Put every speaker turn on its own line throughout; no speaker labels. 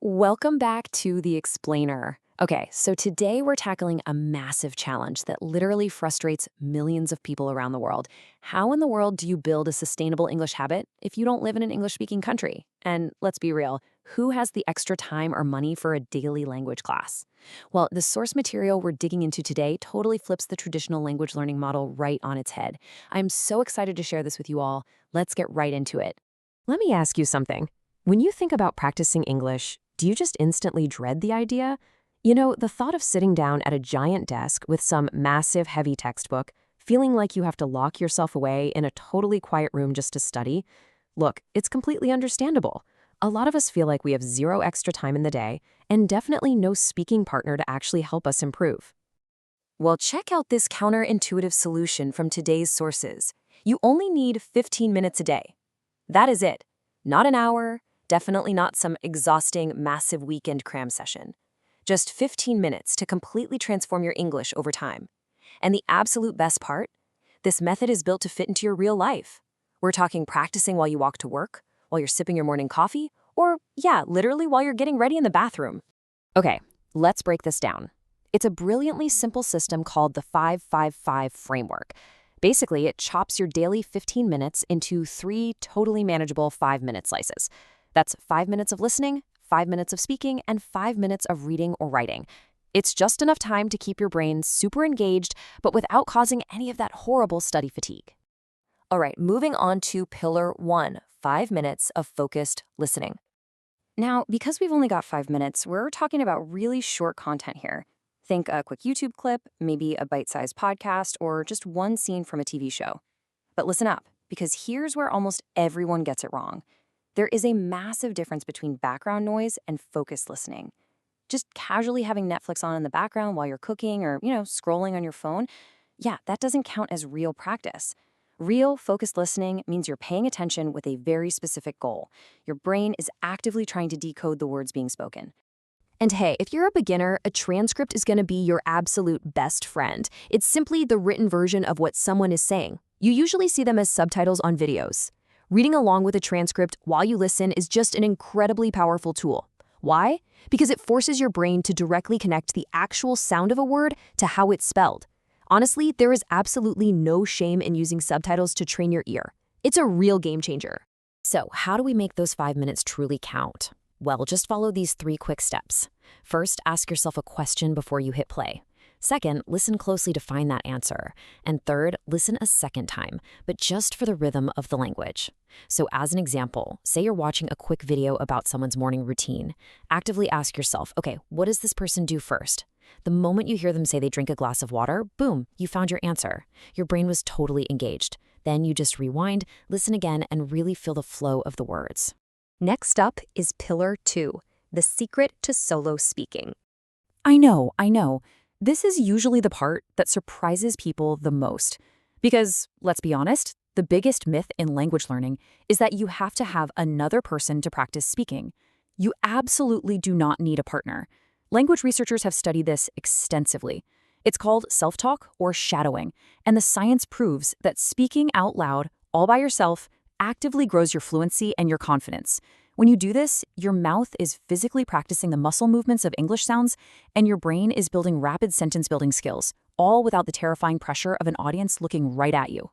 Welcome back to The Explainer. Okay, so today we're tackling a massive challenge that literally frustrates millions of people around the world. How in the world do you build a sustainable English habit if you don't live in an English-speaking country? And let's be real, who has the extra time or money for a daily language class? Well, the source material we're digging into today totally flips the traditional language learning model right on its head. I'm so excited to share this with you all. Let's get right into it.
Let me ask you something. When you think about practicing English, do you just instantly dread the idea? You know, the thought of sitting down at a giant desk with some massive, heavy textbook, feeling like you have to lock yourself away in a totally quiet room just to study? Look, it's completely understandable. A lot of us feel like we have zero extra time in the day and definitely no speaking partner to actually help us improve.
Well, check out this counterintuitive solution from today's sources. You only need 15 minutes a day. That is it. Not an hour, definitely not some exhausting, massive weekend cram session. Just 15 minutes to completely transform your English over time. And the absolute best part? This method is built to fit into your real life. We're talking practicing while you walk to work, while you're sipping your morning coffee, or, yeah, literally while you're getting ready in the bathroom.
Okay, let's break this down. It's a brilliantly simple system called the 5-5-5 framework. Basically, it chops your daily 15 minutes into 3 totally manageable 5-minute slices. That's 5 minutes of listening, 5 minutes of speaking, and 5 minutes of reading or writing. It's just enough time to keep your brain super engaged, but without causing any of that horrible study fatigue.
All right, moving on to Pillar 1, 5 minutes of focused listening. Now, because we've only got 5 minutes, we're talking about really short content here. Think a quick YouTube clip, maybe a bite-sized podcast, or just one scene from a TV show. But listen up, because here's where almost everyone gets it wrong. There is a massive difference between background noise and focused listening. Just casually having Netflix on in the background while you're cooking or, scrolling on your phone, yeah, that doesn't count as real practice. Real focused listening means you're paying attention with a very specific goal. Your brain is actively trying to decode the words being spoken.
And hey, if you're a beginner, a transcript is going to be your absolute best friend. It's simply the written version of what someone is saying. You usually see them as subtitles on videos. Reading along with a transcript while you listen is just an incredibly powerful tool. Why? Because it forces your brain to directly connect the actual sound of a word to how it's spelled. Honestly, there is absolutely no shame in using subtitles to train your ear. It's a real game changer. So, how do we make those 5 minutes truly count? Well, just follow these 3 quick steps. First, ask yourself a question before you hit play. Second, listen closely to find that answer. And third, listen a second time, but just for the rhythm of the language. So as an example, say you're watching a quick video about someone's morning routine. Actively ask yourself, okay, what does this person do first? The moment you hear them say they drink a glass of water, boom, you found your answer. Your brain was totally engaged. Then you just rewind, listen again, and really feel the flow of the words.
Next up is Pillar 2, the secret to solo speaking.
I know. This is usually the part that surprises people the most. Because, let's be honest, the biggest myth in language learning is that you have to have another person to practice speaking. You absolutely do not need a partner. Language researchers have studied this extensively. It's called self-talk or shadowing, and the science proves that speaking out loud, all by yourself, actively grows your fluency and your confidence. When you do this, your mouth is physically practicing the muscle movements of English sounds, and your brain is building rapid sentence-building skills, all without the terrifying pressure of an audience looking right at you.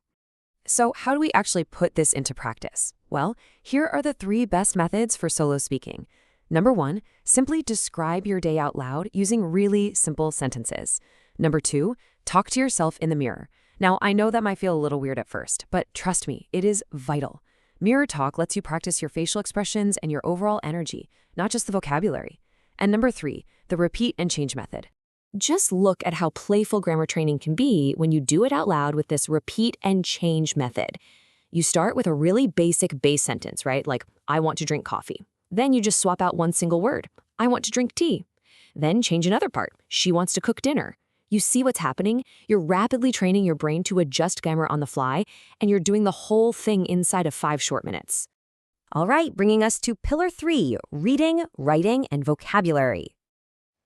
So how do we actually put this into practice? Well, here are the 3 best methods for solo speaking. Number 1, simply describe your day out loud using really simple sentences. Number 2, talk to yourself in the mirror. Now, I know that might feel a little weird at first, but trust me, it is vital. Mirror talk lets you practice your facial expressions and your overall energy, not just the vocabulary. And number 3, the repeat and change method. Just look at how playful grammar training can be when you do it out loud with this repeat and change method. You start with a really basic base sentence, right? Like, I want to drink coffee. Then you just swap out one single word. I want to drink tea. Then change another part. She wants to cook dinner. You see what's happening? You're rapidly training your brain to adjust grammar on the fly, and you're doing the whole thing inside of 5 short minutes. All right, bringing us to Pillar 3, reading, writing, and vocabulary.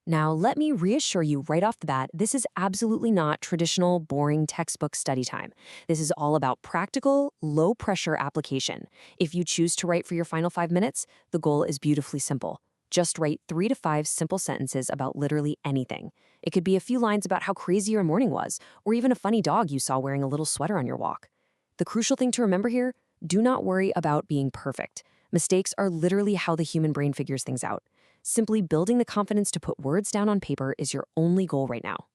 Now, let me reassure you right off the bat, this is absolutely not traditional, boring textbook study time. This is all about practical, low-pressure application. If you choose to write for your final 5 minutes, the goal is beautifully simple.
Just write 3 to 5 simple sentences about literally anything. It could be a few lines about how crazy your morning was, or even a funny dog you saw wearing a little sweater on your walk. The crucial thing to remember here, do not worry about being perfect. Mistakes are literally how the human brain figures things out. Simply building the confidence to put words down on paper is your only goal right now.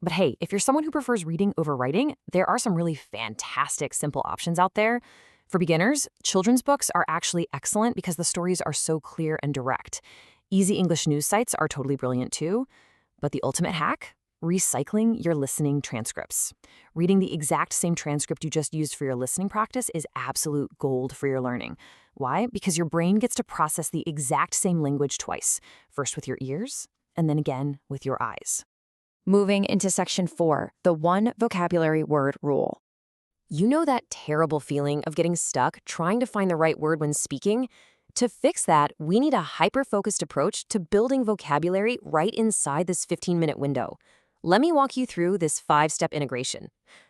But hey, if you're someone who prefers reading over writing, there are some really fantastic simple options out there. For beginners, children's books are actually excellent because the stories are so clear and direct. Easy English news sites are totally brilliant too. But the ultimate hack? Recycling your listening transcripts. Reading the exact same transcript you just used for your listening practice is absolute gold for your learning. Why? Because your brain gets to process the exact same language twice, first with your ears and then again with your eyes.
Moving into section 4, the 1 vocabulary word rule. You know that terrible feeling of getting stuck trying to find the right word when speaking? To fix that, we need a hyper-focused approach to building vocabulary right inside this 15-minute window. Let me walk you through this 5-step integration.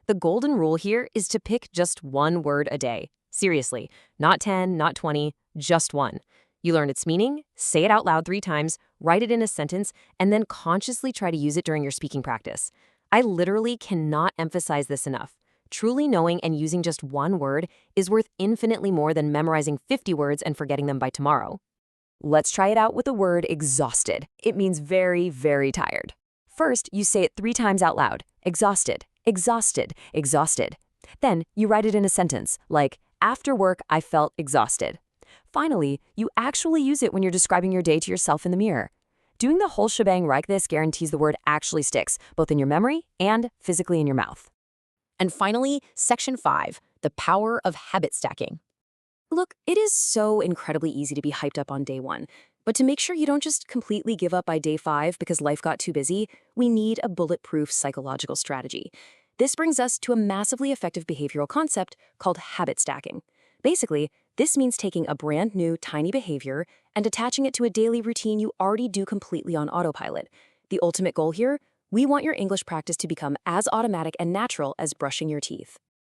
The golden rule here is to pick just 1 word a day. Seriously, not 10, not 20, just 1. You learn its meaning, say it out loud 3 times, write it in a sentence, and then consciously try to use it during your speaking practice. I literally cannot emphasize this enough. Truly knowing and using just 1 word is worth infinitely more than memorizing 50 words and forgetting them by tomorrow. Let's try it out with the word exhausted. It means very, very tired. First, you say it 3 times out loud. Exhausted, exhausted, exhausted. Then, you write it in a sentence, like, after work, I felt exhausted. Finally, you actually use it when you're describing your day to yourself in the mirror. Doing the whole shebang like this guarantees the word actually sticks, both in your memory and physically in your mouth. And finally, section 5, the power of habit stacking. Look, it is so incredibly easy to be hyped up on day 1, but to make sure you don't just completely give up by day 5 because life got too busy, we need a bulletproof psychological strategy. This brings us to a massively effective behavioral concept called habit stacking. Basically, this means taking a brand new, tiny behavior and attaching it to a daily routine you already do completely on autopilot. The ultimate goal here? We want your English practice to become as automatic and natural as brushing your teeth.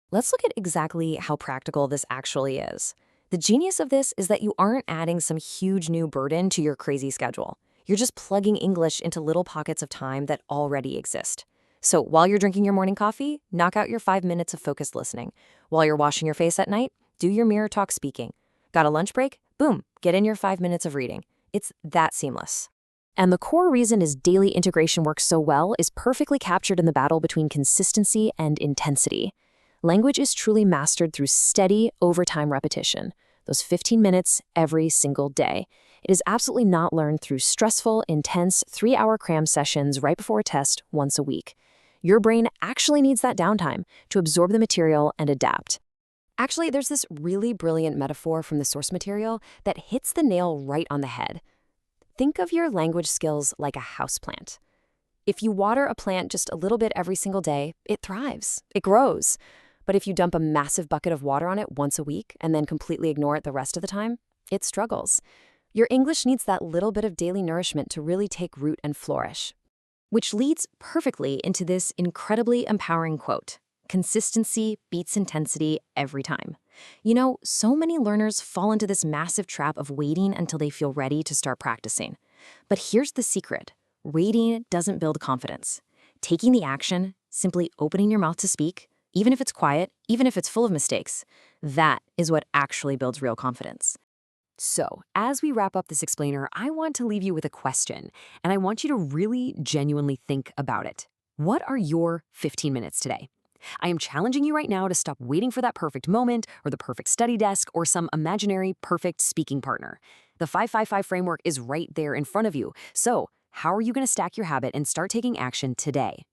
Let's look at exactly how practical this actually is. The genius of this is that you aren't adding some huge new burden to your crazy schedule. You're just plugging English into little pockets of time that already exist. So while you're drinking your morning coffee, knock out your 5 minutes of focused listening. While you're washing your face at night, do your mirror talk speaking. Got a lunch break? Boom, get in your 5 minutes of reading. It's that seamless. And the core reason is daily integration works so well is perfectly captured in the battle between consistency and intensity. Language is truly mastered through steady, overtime repetition, those 15 minutes every single day. It is absolutely not learned through stressful, intense, 3-hour cram sessions right before a test once a week. Your brain actually needs that downtime to absorb the material and adapt. Actually, there's this really brilliant metaphor from the source material that hits the nail right on the head. Think of your language skills like a houseplant. If you water a plant just a little bit every single day, it thrives, it grows. But if you dump a massive bucket of water on it once a week and then completely ignore it the rest of the time, it struggles. Your English needs that little bit of daily nourishment to really take root and flourish. Which leads perfectly into this incredibly empowering quote. Consistency beats intensity every time. You know, so many learners fall into this massive trap of waiting until they feel ready to start practicing. But here's the secret. Waiting doesn't build confidence. Taking the action, simply opening your mouth to speak, even if it's quiet, even if it's full of mistakes, that is what actually builds real confidence. So, as we wrap up this explainer, I want to leave you with a question, and I want you to really genuinely think about it. What are your 15 minutes today? I am challenging you right now to stop waiting for that perfect moment or the perfect study desk or some imaginary perfect speaking partner. The 555 framework is right there in front of you. So, how are you going to stack your habit and start taking action today?